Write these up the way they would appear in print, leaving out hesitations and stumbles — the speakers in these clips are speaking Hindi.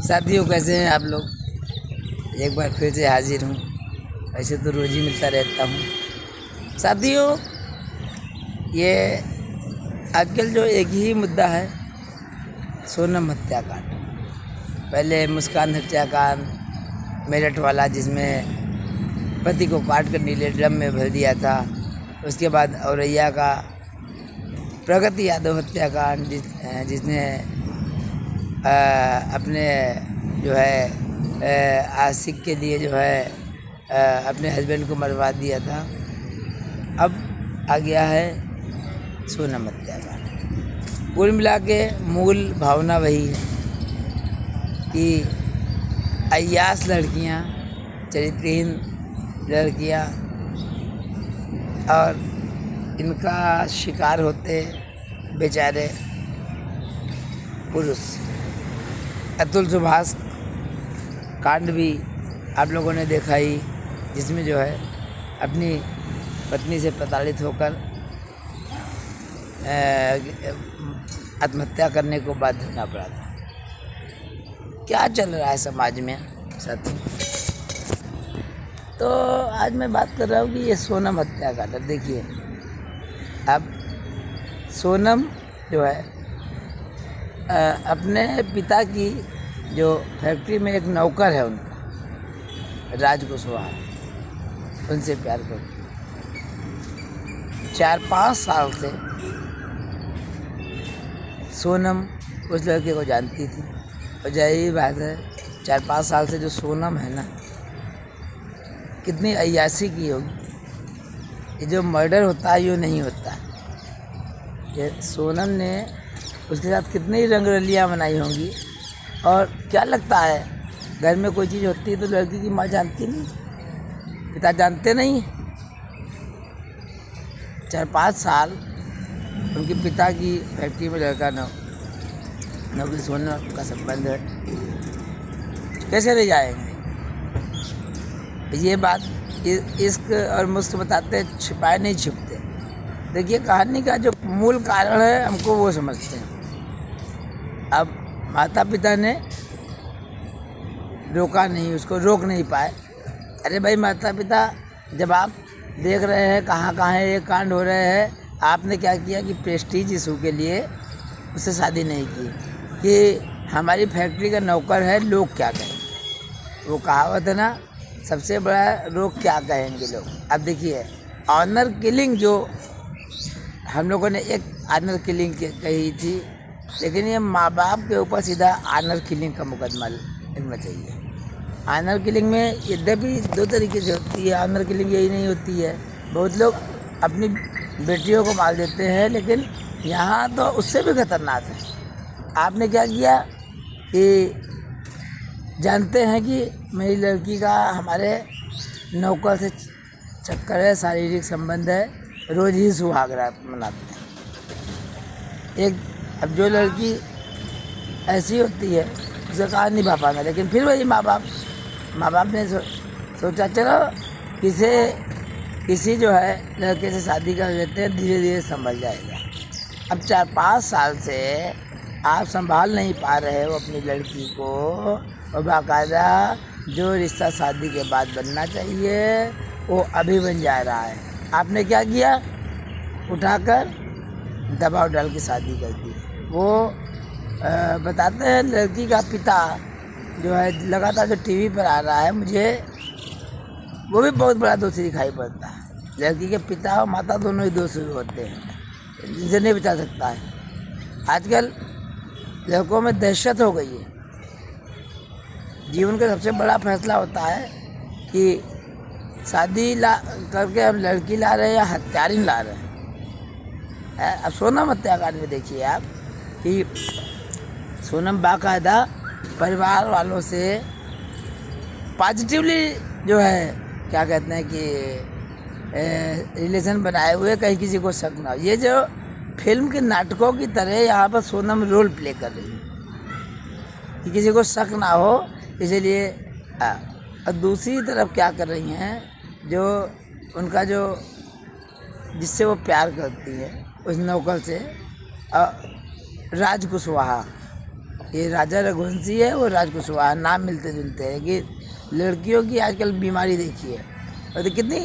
साथियों, कैसे हैं आप लोग। एक बार फिर से हाजिर हूँ। ऐसे तो रोज़ ही मिलता रहता हूँ। साथियों, ये आजकल जो एक ही मुद्दा है, सोनम हत्याकांड। पहले मुस्कान हत्याकांड मेरठ वाला, जिसमें पति को काट कर नीले ड्रम में भर दिया था। उसके बाद औरैया का प्रगति यादव हत्याकांड, जिसने अपने जो है आशिक के लिए जो है अपने हस्बैंड को मरवा दिया था। अब आ गया है सोनम हत्याकांड। कुल मिला के मूल भावना वही है कि अय्याश लड़कियां, चरित्रहीन लड़कियां, और इनका शिकार होते बेचारे पुरुष। अतुल सुभाष कांड भी आप लोगों ने देखा ही, जिसमें जो है अपनी पत्नी से प्रताड़ित होकर आत्महत्या करने को बाध्य होना पड़ा था। क्या चल रहा है समाज में साथी। तो आज मैं बात कर रहा हूँ कि ये सोनम हत्याकांड। देखिए, अब सोनम जो है अपने पिता की जो फैक्ट्री में एक नौकर है उनका, राज कुशवाहा, उनसे प्यार करती। 4-5 साल से सोनम उस लड़के को जानती थी। और यही बात है, 4-5 साल से जो सोनम है ना, कितनी अय्याशी की होगी। ये जो मर्डर होता है ये नहीं होता। ये सोनम ने उसके साथ कितनी रंगरलियाँ बनाई होंगी। और क्या लगता है, घर में कोई चीज़ होती है तो लड़की की माँ जानती नहीं, पिता जानते नहीं। 4-5 साल उनके पिता की फैक्ट्री में लड़का नौकरी, सोनम का संबंध है, कैसे रह जाएंगे। ये बात इश्क और मुश्क बताते छिपाए नहीं छिपते। देखिए, कहानी का जो मूल कारण है हमको वो समझते हैं। अब माता पिता ने रोका नहीं, उसको रोक नहीं पाए। अरे भाई, माता पिता जब आप देख रहे हैं कहाँ ये कांड हो रहे हैं, आपने क्या किया कि प्रेस्टीज इशू के लिए उससे शादी नहीं की कि हमारी फैक्ट्री का नौकर है, लोग क्या कहेंगे। वो कहावत है ना, सबसे बड़ा लोग क्या कहेंगे लोग। अब देखिए, ऑनर किलिंग जो हम लोगों ने एक ऑनर किलिंग कही थी, लेकिन ये माँ बाप के ऊपर सीधा ऑनर किलिंग का मुकदमा लगना चाहिए। ऑनर किलिंग में यद्यपि 2 तरीके से होती है। ऑनर किलिंग यही नहीं होती है, बहुत लोग अपनी बेटियों को मार देते हैं, लेकिन यहाँ तो उससे भी खतरनाक है। आपने क्या किया कि जानते हैं कि मेरी लड़की का हमारे नौकर से चक्कर है, शारीरिक संबंध है, रोज़ ही सुहागरात मनाते हैं। अब जो लड़की ऐसी होती है उसे कहा निभा पाना, लेकिन फिर वही माँ बाप ने सोचा चलो किसी जो है लड़के से शादी कर लेते हैं, धीरे धीरे संभल जाएगा। अब 4-5 साल से आप संभाल नहीं पा रहे हो अपनी लड़की को, और बाकायदा जो रिश्ता शादी के बाद बनना चाहिए वो अभी बन जा रहा है। आपने क्या किया, उठाकर दबाव डाल के शादी कर दी। वो बताते हैं लड़की का पिता जो है लगातार जो टीवी पर आ रहा है, मुझे वो भी बहुत बड़ा दोषी दिखाई पड़ता है। लड़की के पिता और माता दोनों ही दोषी होते हैं, जिनसे नहीं बचा सकता है। आजकल लड़कों में दहशत हो गई है। जीवन का सबसे बड़ा फैसला होता है कि शादी करके हम लड़की ला रहे हैं या हत्यारिन ला रहे हैं। अब सोनम हत्याकांड में देखिए आप कि सोनम बाकायदा परिवार वालों से पॉजिटिवली जो है क्या कहते हैं कि रिलेशन बनाए हुए, कहीं किसी को शक ना हो। ये जो फिल्म के नाटकों की तरह यहाँ पर सोनम रोल प्ले कर रही है कि किसी को शक ना हो, इसलिए। और दूसरी तरफ क्या कर रही हैं, जो उनका जो जिससे वो प्यार करती है उस नौकर से, राज कुशवाहा, ये राजा रघुवंशी है और राज कुशवाहा, नाम मिलते जुलते हैं कि लड़कियों की आजकल बीमारी देखिए, और तो कितनी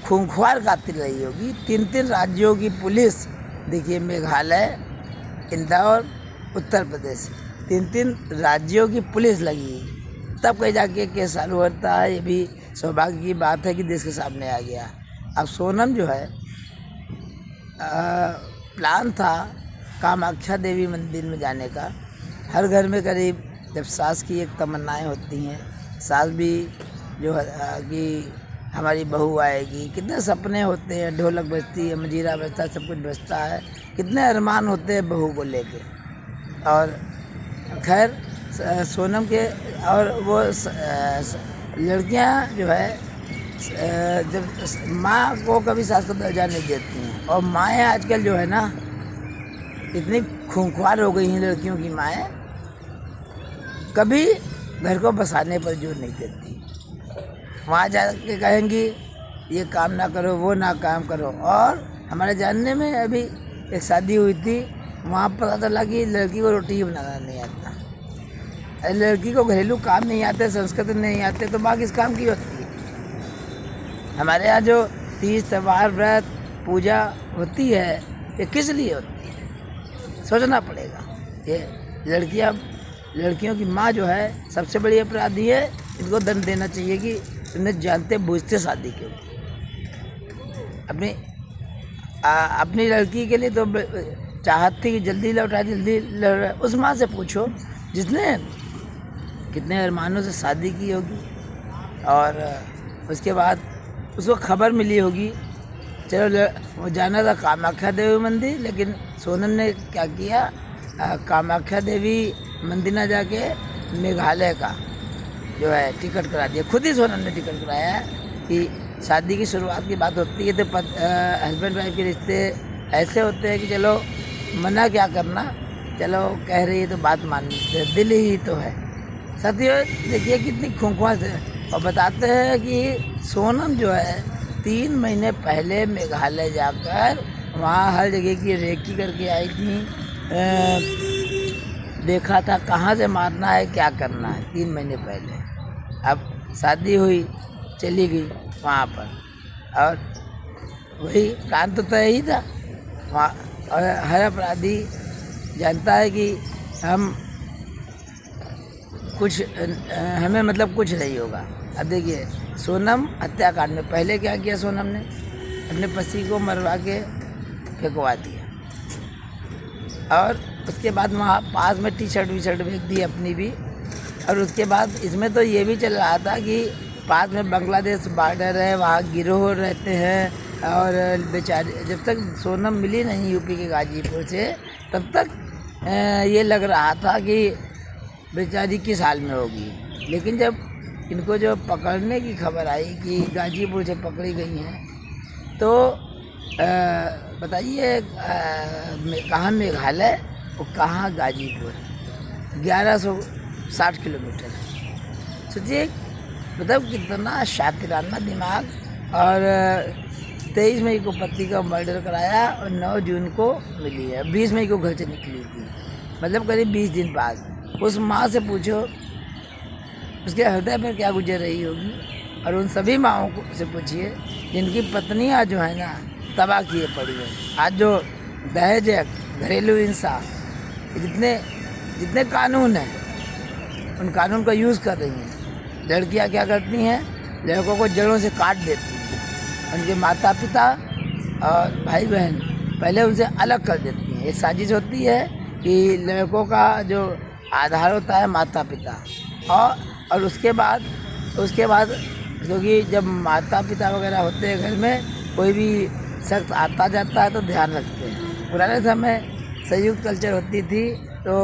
खूंखार कातिल रही होगी। 3 राज्यों की पुलिस देखिए, मेघालय, इंदौर, उत्तर प्रदेश, 3 राज्यों की पुलिस लगी, तब कहीं जाके केस चालू होता है। ये भी सौभाग्य की बात है कि देश के सामने आ गया। अब सोनम जो है, प्लान था कामाख्या देवी मंदिर में जाने का। हर घर में करीब जब सास की एक तमन्नाएं होती हैं, सास भी जो है कि हमारी बहू आएगी, कितने सपने होते हैं, ढोलक बजती है, मंजीरा बजता है, सब कुछ बजता है, कितने अरमान होते हैं बहू को लेके। और खैर सोनम के और वो लड़कियां जो है जब माँ को कभी सास को दर्जा नहीं देती हैं, और माएँ आजकल जो है ना इतनी खूंखार हो गई हैं, लड़कियों की माएँ कभी घर को बसाने पर जोर नहीं देती। वहाँ जा के कहेंगी ये काम ना करो, वो ना काम करो। और हमारे जानने में अभी एक शादी हुई थी, वहाँ पता चला कि लड़की को रोटी ही बनाना नहीं आता। लड़की को घरेलू काम नहीं आते, संस्कृत नहीं आते, तो माँ किस काम की होती है? हमारे यहाँ जो तीज त्योहार व्रत पूजा होती है, ये किस लिए होती है? सोचना पड़ेगा। ये लड़कियों की माँ जो है सबसे बड़ी अपराधी है। इनको दंड देना चाहिए कि इन्हें जानते बूझते शादी क्यों की। अपनी लड़की के लिए तो चाहत थी कि जल्दी लौटा, उस माँ से पूछो जिसने कितने अरमानों से शादी की होगी, और उसके बाद उसको खबर मिली होगी, चलो वो जाना था कामाख्या देवी मंदिर, लेकिन सोनम ने क्या किया, कामाख्या देवी मंदिर ना जाके मेघालय का जो है टिकट करा दिया। खुद ही सोनम ने टिकट कराया है कि शादी की शुरुआत की बात होती है तो हस्बैंड वाइफ के रिश्ते ऐसे होते हैं कि चलो मना क्या करना, चलो कह रही है तो बात मान लीजिए, दिल ही तो है। साथियों देखिए कितनी खूंखार है। और बताते हैं कि सोनम जो है 3 महीने पहले मेघालय जाकर वहाँ हर जगह की रेकी करके आई थी, देखा था कहाँ से मारना है, क्या करना है। 3 महीने पहले अब शादी हुई, चली गई वहाँ पर, और वही प्लान तो तय ही था वहाँ। और हर अपराधी जानता है कि हम कुछ हमें मतलब कुछ नहीं होगा। अब देखिए सोनम हत्याकांड में पहले क्या किया, सोनम ने अपने पति को मरवा के फेंकवा दिया, और उसके बाद वहाँ पास में टी शर्ट फेंक दी अपनी भी। और उसके बाद इसमें तो ये भी चल रहा था कि पास में बांग्लादेश बॉर्डर है, वहाँ गिरोह रहते हैं, और बेचारी जब तक सोनम मिली नहीं यूपी के गाजीपुर से, तब तक ये लग रहा था कि बेचारी किस हाल में होगी। लेकिन जब इनको जो पकड़ने की खबर आई कि गाजीपुर से पकड़ी गई हैं, तो बताइए कहाँ मेघालय और कहाँ गाजीपुर, 1160 किलोमीटर। सोचिए मतलब कितना शातिराना दिमाग। और 23 मई को पति का मर्डर कराया और 9 जून को मिली है, 20 मई को घर से निकली थी, मतलब करीब 20 दिन बाद। उस माँ से पूछो उसके हृदय पर क्या गुजर रही होगी, और उन सभी माँओं को से पूछिए जिनकी पत्नियाँ जो है ना तबाह किए पड़ी है। आज जो दहेज है, घरेलू हिंसा, जितने कानून हैं उन कानून का यूज़ कर रही हैं। लड़कियां क्या करती हैं, लड़कों को जड़ों से काट देती हैं, उनके माता पिता और भाई बहन पहले उनसे अलग कर देती हैं। एक साजिश होती है कि लड़कों का जो आधार होता है माता पिता, और उसके बाद क्योंकि जब माता पिता वगैरह होते हैं घर में, कोई भी शख्स आता जाता है तो ध्यान रखते हैं। पुराने समय संयुक्त कल्चर होती थी तो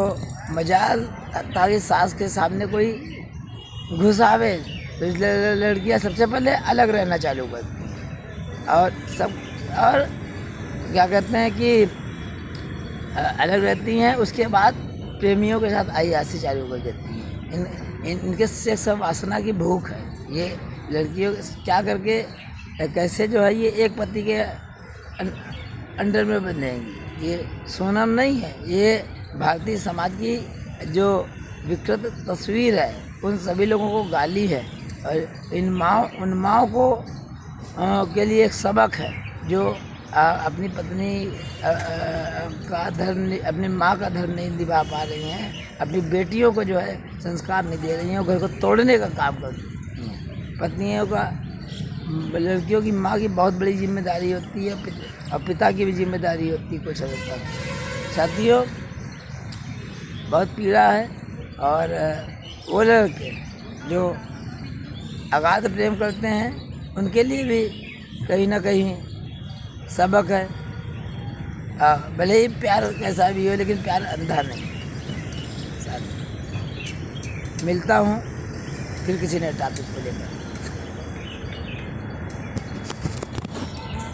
मजाल ताकि सास के सामने कोई घुस आवे तो इसलिए लड़कियां सबसे पहले अलग रहना चालू करती हैं, और क्या कहते हैं कि अलग रहती हैं। उसके बाद प्रेमियों के साथ अय्याशी चालू कर देती हैं। इनके सेक्स वासना की भूख है। ये लड़कियों क्या करके कैसे जो है ये एक पति के अंडर में बनेंगी। ये सोनम नहीं है, ये भारतीय समाज की जो विकृत तस्वीर है उन सभी लोगों को गाली है। और उन माओ को के लिए एक सबक है जो अपनी पत्नी का धर्म, अपनी माँ का धर्म नहीं निभा पा रही हैं, अपनी बेटियों को जो है संस्कार नहीं दे रही हैं, घर को तोड़ने का काम कर रही हैं। पत्नियों का, लड़कियों की माँ की बहुत बड़ी जिम्मेदारी होती है और पिता की भी जिम्मेदारी होती है कुछ हद तक। साथियों, बहुत पीड़ा है। और वो लड़के जो अगाध प्रेम करते हैं उनके लिए भी कहीं ना कहीं सबक है। भले ही प्यार कैसा भी हो, लेकिन प्यार अंधा नहीं। साथ मिलता हूँ फिर किसी नए टॉपिक को लेकर।